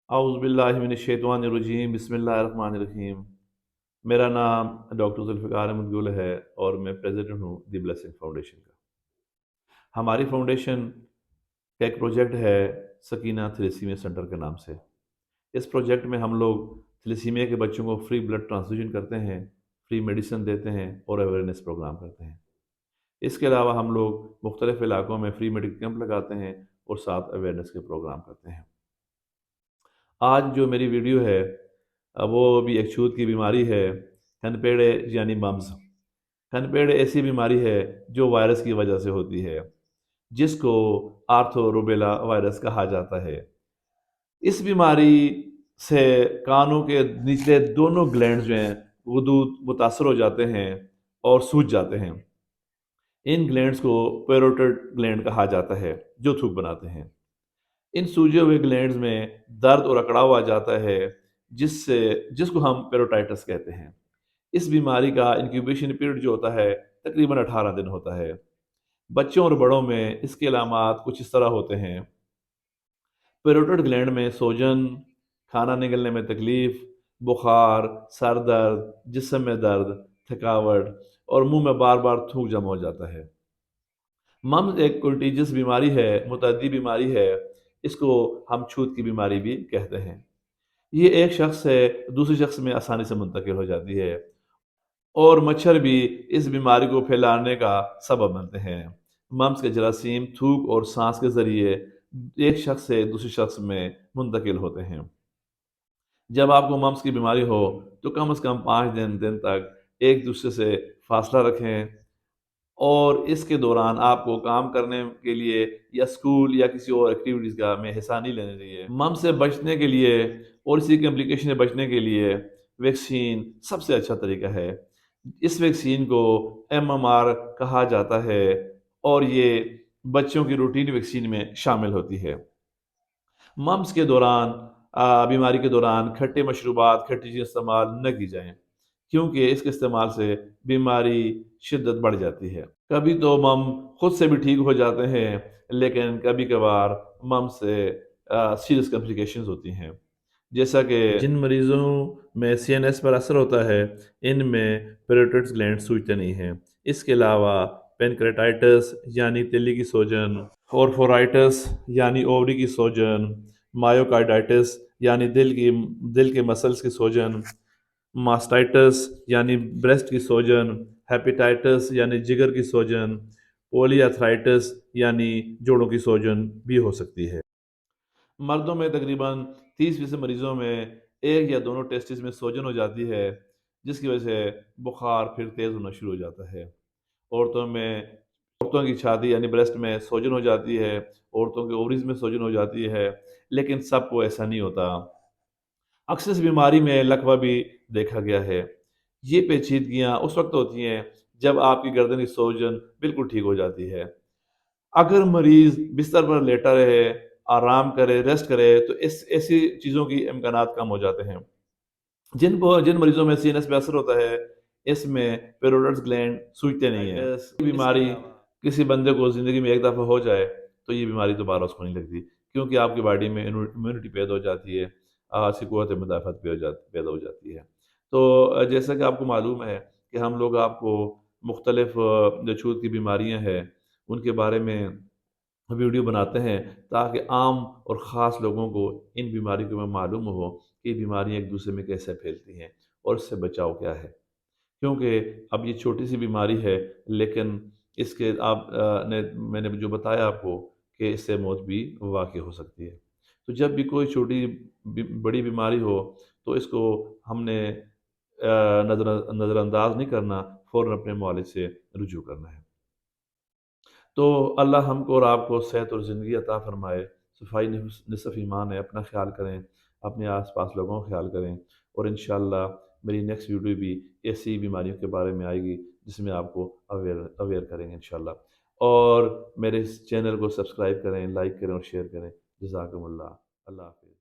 اعوذ باللہ من الشیطان الرجیم، بسم اللہ الرحمن الرحیم۔ میرا نام ڈاکٹر ذوالفقار احمد گل ہے اور میں پریزیڈنٹ ہوں دی بلیسنگ فاؤنڈیشن کا۔ ہماری فاؤنڈیشن کا ایک پروجیکٹ ہے سکینہ تھیلیسیمیا سینٹر کے نام سے۔ اس پروجیکٹ میں ہم لوگ تھیلیسیمیا کے بچوں کو فری بلڈ ٹرانسفیوژن کرتے ہیں، فری میڈیسن دیتے ہیں اور اویئرنیس پروگرام کرتے ہیں۔ اس کے علاوہ ہم لوگ مختلف علاقوں میں فری میڈیکل کیمپ لگاتے ہیں اور ساتھ اویئرنیس کے پروگرام کرتے ہیں۔ آج جو میری ویڈیو ہے وہ بھی ایک چھوت کی بیماری ہے، کھنپیڑے یعنی ممز۔ کھنپیڑے ایسی بیماری ہے جو وائرس کی وجہ سے ہوتی ہے، جس کو آرتھو روبیلا وائرس کہا جاتا ہے۔ اس بیماری سے کانوں کے نچلے دونوں گلینڈز جو ہیں غدود متاثر ہو جاتے ہیں اور سوج جاتے ہیں۔ ان گلینڈز کو پیروٹڈ گلینڈ کہا جاتا ہے جو تھوک بناتے ہیں۔ ان سوجے ہوئے گلینڈز میں درد اور اکڑاؤ آ جاتا ہے، جس کو ہم پیروٹائٹس کہتے ہیں۔ اس بیماری کا انکیوبیشن پیریڈ جو ہوتا ہے تقریباً 18 دن ہوتا ہے۔ بچوں اور بڑوں میں اس کے علامات کچھ اس طرح ہوتے ہیں: پیروٹڈ گلینڈ میں سوجن، کھانا نگلنے میں تکلیف، بخار، سر درد، جسم میں درد، تھکاوٹ اور منہ میں بار بار تھوک جمع ہو جاتا ہے۔ ممز ایک کنٹیجس بیماری ہے، متعدی بیماری ہے۔ اس کو ہم چھوت کی بیماری بھی کہتے ہیں۔ یہ ایک شخص سے دوسرے شخص میں آسانی سے منتقل ہو جاتی ہے اور مچھر بھی اس بیماری کو پھیلانے کا سبب بنتے ہیں۔ ممز کے جراثیم تھوک اور سانس کے ذریعے ایک شخص سے دوسرے شخص میں منتقل ہوتے ہیں۔ جب آپ کو ممز کی بیماری ہو تو کم از کم 5 دن تک ایک دوسرے سے فاصلہ رکھیں، اور اس کے دوران آپ کو کام کرنے کے لیے یا اسکول یا کسی اور ایکٹیویٹیز کا میں حصہ نہیں لینا چاہیے۔ مم سے بچنے کے لیے اور اسی کمپلیکیشن سے بچنے کے لیے ویکسین سب سے اچھا طریقہ ہے۔ اس ویکسین کو MMR کہا جاتا ہے اور یہ بچوں کی روٹین ویکسین میں شامل ہوتی ہے۔ ممس کے دوران بیماری کے دوران کھٹے مشروبات، کھٹی چیزیں استعمال نہ کی جائیں، کیونکہ اس کے استعمال سے بیماری شدت بڑھ جاتی ہے۔ کبھی تو مم خود سے بھی ٹھیک ہو جاتے ہیں، لیکن کبھی کبھار مم سے سیریس کمپلیکیشنز ہوتی ہیں، جیسا کہ جن مریضوں میں CNS پر اثر ہوتا ہے ان میں پیروٹڈ گلینڈ سوجتے نہیں ہیں۔ اس کے علاوہ پینکریٹائٹس یعنی تلی کی سوجن، اورفورائٹس یعنی اووری کی سوجن، مایوکارڈائٹس یعنی دل کے مسلز کی سوجن، ماسٹائٹس یعنی بریسٹ کی سوجن، ہیپیٹائٹس یعنی جگر کی سوجن، پولی ایتھرائٹس یعنی جوڑوں کی سوجن بھی ہو سکتی ہے۔ مردوں میں تقریباً 30% مریضوں میں ایک یا دونوں ٹیسٹس میں سوجن ہو جاتی ہے، جس کی وجہ سے بخار پھر تیز ہونا شروع ہو جاتا ہے۔ عورتوں کی چھاتی یعنی بریسٹ میں سوجن ہو جاتی ہے، عورتوں کے اووریز میں سوجن ہو جاتی ہے، لیکن سب کو ایسا نہیں ہوتا۔ اکثر اس بیماری میں لقوہ بھی دیکھا گیا ہے۔ یہ پیچیدگیاں اس وقت ہوتی ہیں جب آپ کی گردن کی سوجن بالکل ٹھیک ہو جاتی ہے۔ اگر مریض بستر پر لیٹا رہے، آرام کرے، ریسٹ کرے تو ایسی چیزوں کی امکانات کم ہو جاتے ہیں۔ جن مریضوں میں CNS پہ اثر ہوتا ہے اس میں پیروٹڈ گلینڈ سوجتے نہیں ہیں۔ بیماری کسی بندے کو زندگی میں ایک دفعہ ہو جائے تو یہ بیماری دوبارہ اس کو نہیں لگتی، کیونکہ آپ کی باڈی میں امیونٹی پیدا ہو جاتی ہے، آپ کی قوت مدافعت پیدا ہو جاتی ہے۔ تو جیسا کہ آپ کو معلوم ہے کہ ہم لوگ آپ کو مختلف جو چھوت کی بیماریاں ہیں ان کے بارے میں ویڈیو بناتے ہیں تاکہ عام اور خاص لوگوں کو ان بیماریوں میں معلوم ہو کہ یہ بیماریاں ایک دوسرے میں کیسے پھیلتی ہیں اور اس سے بچاؤ کیا ہے۔ کیونکہ اب یہ چھوٹی سی بیماری ہے، لیکن اس کے میں نے جو بتایا آپ کو کہ اس سے موت بھی واقع ہو سکتی ہے۔ تو جب بھی کوئی چھوٹی بڑی بیماری ہو تو اس کو ہم نے نظر انداز نہیں کرنا، فوراً اپنے معالج سے رجوع کرنا ہے۔ تو اللہ ہم کو اور آپ کو صحت اور زندگی عطا فرمائے۔ صفائی نصف ایمان ہے، اپنا خیال کریں، اپنے آس پاس لوگوں کا خیال کریں، اور انشاءاللہ میری نیکسٹ ویڈیو بھی ایسی بیماریوں کے بارے میں آئے گی جس میں آپ کو اویئر کریں گے انشاءاللہ۔ اور میرے اس چینل کو سبسکرائب کریں، لائک کریں اور شیئر کریں۔ جزاکم اللہ۔ اللہ حافظ۔